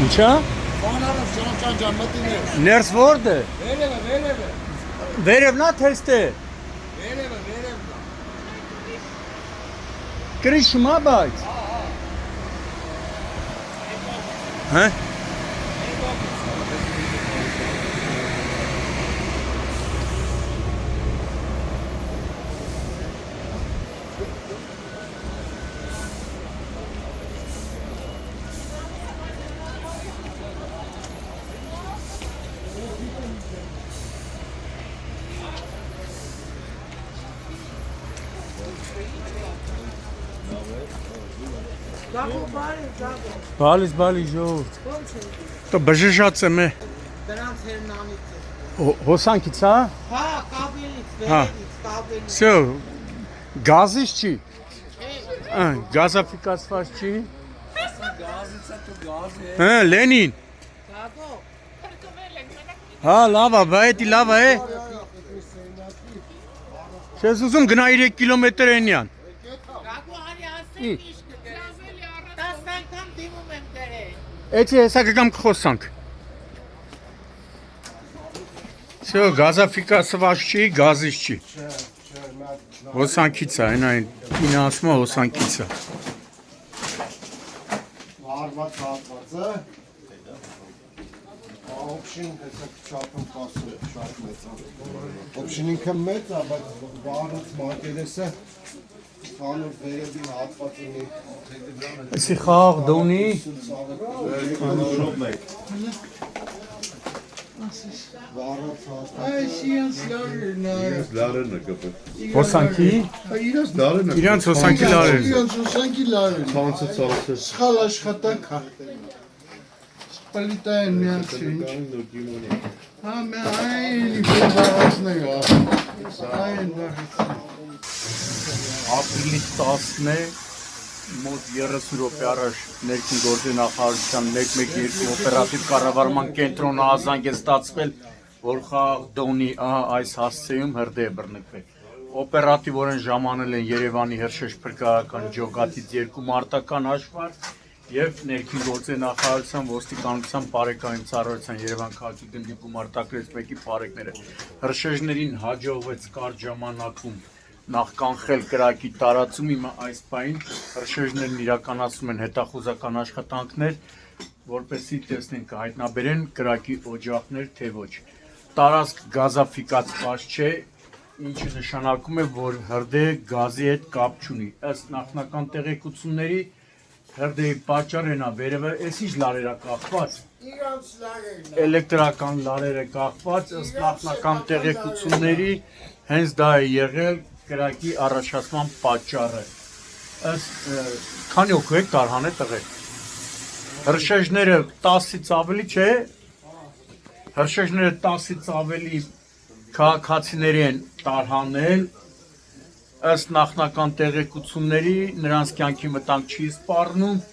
Ինչա։ Խոնարհով ճանճան մտիներ։ Ներս որդ է։ Վերևը։ Վերևն է թեստը։ Վերևը։ Կրիշում է բայց։ Հա։ Բալի ժողովուրդ։ Տո բժշած եմ է։ Դրանց հերնանից է։ Հոսանքից հա։ Հա, կաբելից, Հա։ վերևից, կաբելից։ Всё, գազից չի։ Գազաֆիկացված չի։ Գազից է դու գազ է։ Հա, Լենին։ Գագո։ Հա, լավ է, բայետի լավ է։ Չես ուզում գնա 3 կիլոմետր ենյան։ Գագո արի ասել ինչ կգրես։ 10 անգամ դիմում եմ գրել։ Էցի հեսա կգամ կխոսանք։ Всё, գազաֆիկացված չի, գազից չի։ Հոսանքից է, այն ասում է հոսանքից է։ Արված հատվածը։ Օպշին հեսա չափում կասը շատ մեծ է։ Օպշին ինքը մեծ է, բայց վարած մակերեսը խանոր վերևի հատված ունի։ Էսի խաղ դոնի։ Վարած հատված։ Այս իրենց լարերն է։ Լարերն է կապը։ Հոսանքի։ Իրենց Լարերն է։ Իրանց հոսանքի լարեր։ Իրենց հոսանքի լարերն։ Ցանցը ցալացել։ Սխալ աշխատանք է։ Պլիտային միացին։ Հա, մե այն իբրավազն է։ Այն վաղացին։ Ապրիլի 10-ն է, մոտ 30 րոպե առաջ ներքին գործի նախարարության 112 օպերատիվ կառավարման կենտրոնը ազանգ է ստացվել, որ խաղ դոնի այս հասցեում հրդեհ է բռնկվել։ Օպերատիվորեն ժամանել են Երևանի Հրշեջ փրկարարական ջոկատից 2 մարտական հաշվարկ եւ ներքին գործի նախարարության ոստիկանության բարեկային ծառայության Երևան քաղաքի գնդի գումարտակրեց մեկի բարեկները։ Հրշեջներին հաջողվեց կարճ ժամանակում նախ կանխել կրակի տարածում, հիմա այս պահին հրշեջներն իրականացնում են հետախուզական աշխատանքներ, որպեսզի տեսնեն կհայտնաբերեն կրակի օջախներ, թե ոչ։ Տարածք գազաֆիկացված չէ, ինչը նշանակում է, որ հրդեհը գազի հետ կապ չունի։ Ըստ նախնական տեղեկությունների հրդեհի պատճառն է վերևը, այս ինչ լարեր է կախված։ Իրանց լարերն է։ Էլեկտրական լարեր է կախված, ըստ նախնական տեղեկությունների հենց դա է եղել կրակի առաջացման պատճառը։ Ըստ քանի օգու եք տարհանել տղեր։ Հրշեջները 10-ից ավելի չէ։ Հրշեջները 10-ից ավելի քաղաքացիների են տարհանել։ Ըստ նախնական տեղեկությունների նրանց կյանքի վտանգ չի սպառնում։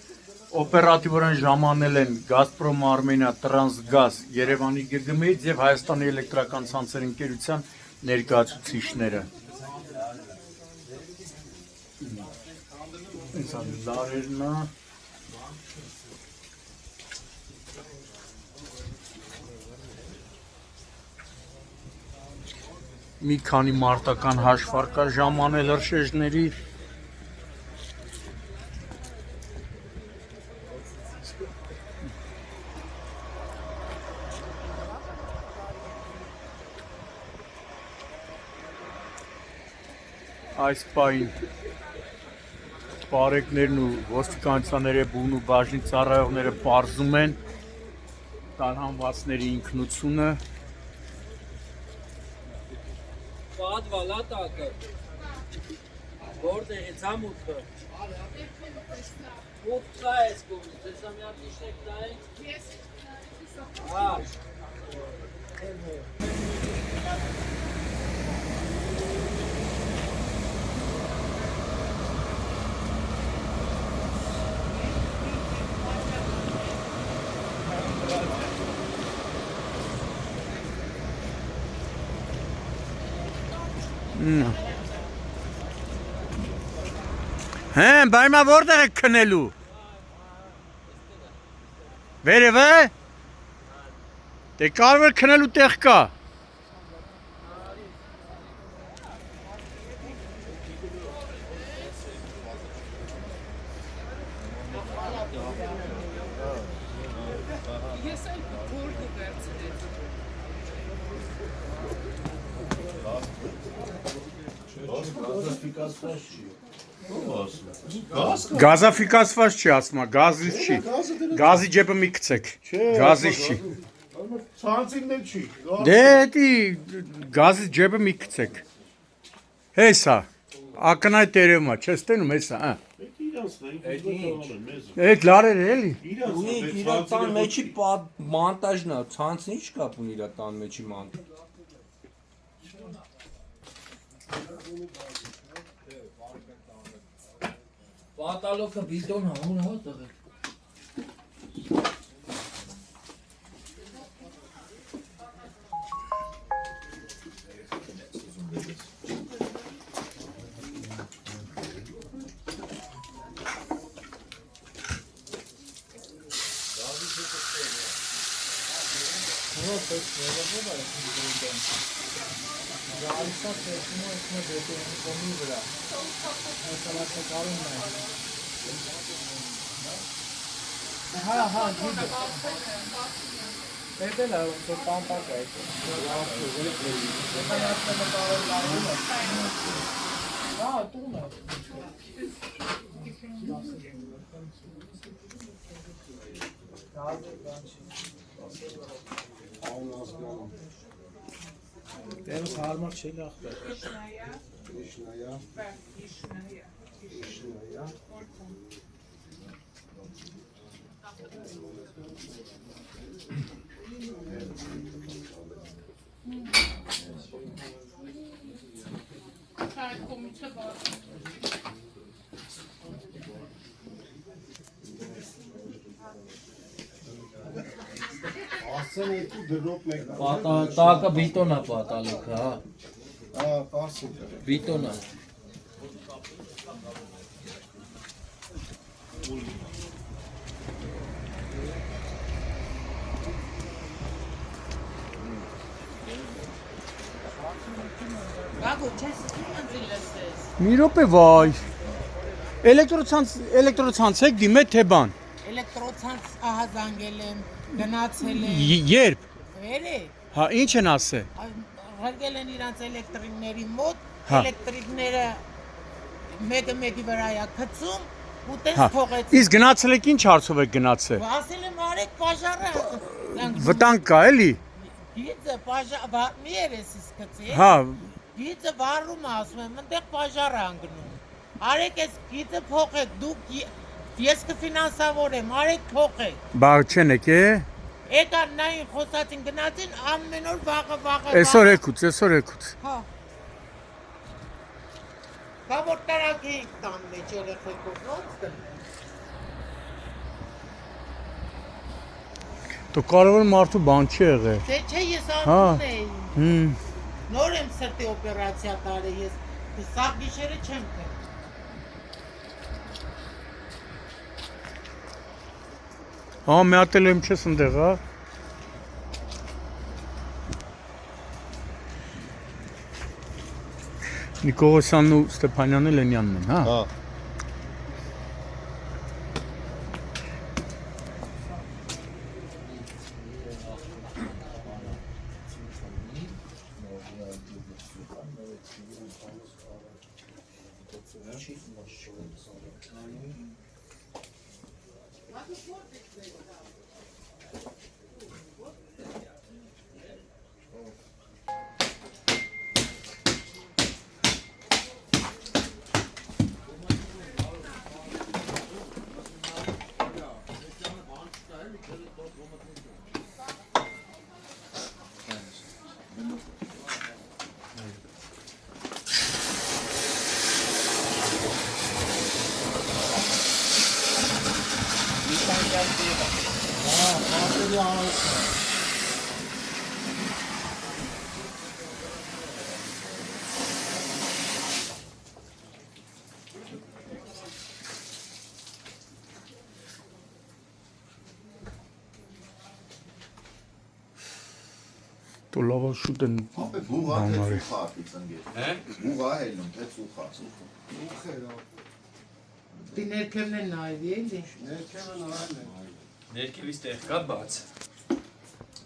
Օպերատիվորեն ժամանել են Գազպրոմ Արմենիա Տրանսգազ Երևանի ԳԳՄ-ից եւ Հայաստանի էլեկտրական ցանցերի ընկերության ներկայացուցիչները։ Լարերն է։ Մի քանի մարտական հաշվարկ կա ժամանել հրշեջների։ Այս պահին բարեկներն ու ոստիկանությունների բուն ու բաժնի ծառայողները պարզում են տարհանվածների ինքնությունը։ Պատվալա տակը, որտեղ է ծամուտքը, ուտ կա ես կողմից, ես ամյատ իշնեք դա է, հա, Հեն, բայմա որտեղ եք քնելու։ Վերևը։ Դե կարող է քնելու տեղ կա։ Գազաֆիկացված չի ասма, գազից չի։ Գազի ջեպը մի գցեք։ Գազից չի։ Ցանցին դե չի։ Դե դի գազի ջեպը մի գցեք։ Հեսա։ Ակնայ տերևմա, չես տենում հեսա, հա։ Այդ լարեր էլի։ Իրա տան մեջի մոնտաժն է, ցանցն ինչ կապ ունի իրա տան մեջի մոնտաժ։ Պատալոկը բիդոն հա, հա տղեկ։ Դերս հարմար չի լախտը։ Իշնայա։ Իշնայա։ Ասեն էտու դրոպ մեկ։ Տակը բիտոն է պատալոկը, հա։ Հա, պարսիկ։ Բիտոն է։ Գագո, չես ինձ լսես։ Մի րոպե վայ։ Էլեկտրոցանց եք դիմե թե բան։ Էլեկտրոցանց ահա զանգել եմ, գնացել եմ։ Երբ։ Վերե։ Հա, ինչ են ասե։ Հարգել են իրանց էլեկտրիկների մոտ, Հա։ էլեկտրիկները մեկը մեկի վրա է գցում ու տես Հա։ թողեց։ Իսկ գնացել եք ինչ հարցով եք գնացել։ Ասել եմ արեք պաժարը։ Վտանգ կա էլի։ Գիծը պաժա մի երեսից գցի։ Հա, Գիծը վառում ասում եմ, այնտեղ պաժար է անգնում։ Արեք այս գիծը փոխեք, դուք ես կֆինանսավորեմ, արեք փոխեք։ բա չեն եք է։ Եկան նային խոսացին գնացին ամեն օր վաղը։ Այսօր եկուց։ Հա։ Բա որ տարակ էինք տան մեջ երեխեքով ոնց կնենք։ Դու կարևոր մարդու բան չի եղել։ Դե չէ ես անում էի։ Հմ։ Նոր եմ սրտի օպերացիա տարել ես։ Սա գիշերը չեմ կրել։ Հա, մի հատ էլ եմ չես ընդեղ, հա։ Նիկողոսյանն ու Ստեփանյանը Լենյանն են, հա։ Հա։ Դու լավ շուտ են Ապե բուղա թե Բանարի։ սուխա պիցան գե։ Հե? Բուղա հելնում թե սուխա։ Դի ներքևն են նայվի էլի։ Ներքևից տեղ կա բաց։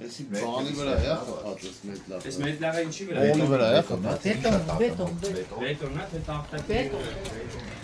Էսի բանի վրա է խփած էս մեծ լավ։ Այս մեդլաղը ինչի վրա է։ Բանի վրա է խփած։ Բետոն, բետոն, Բետոնա թե տախտակ։ բետոն։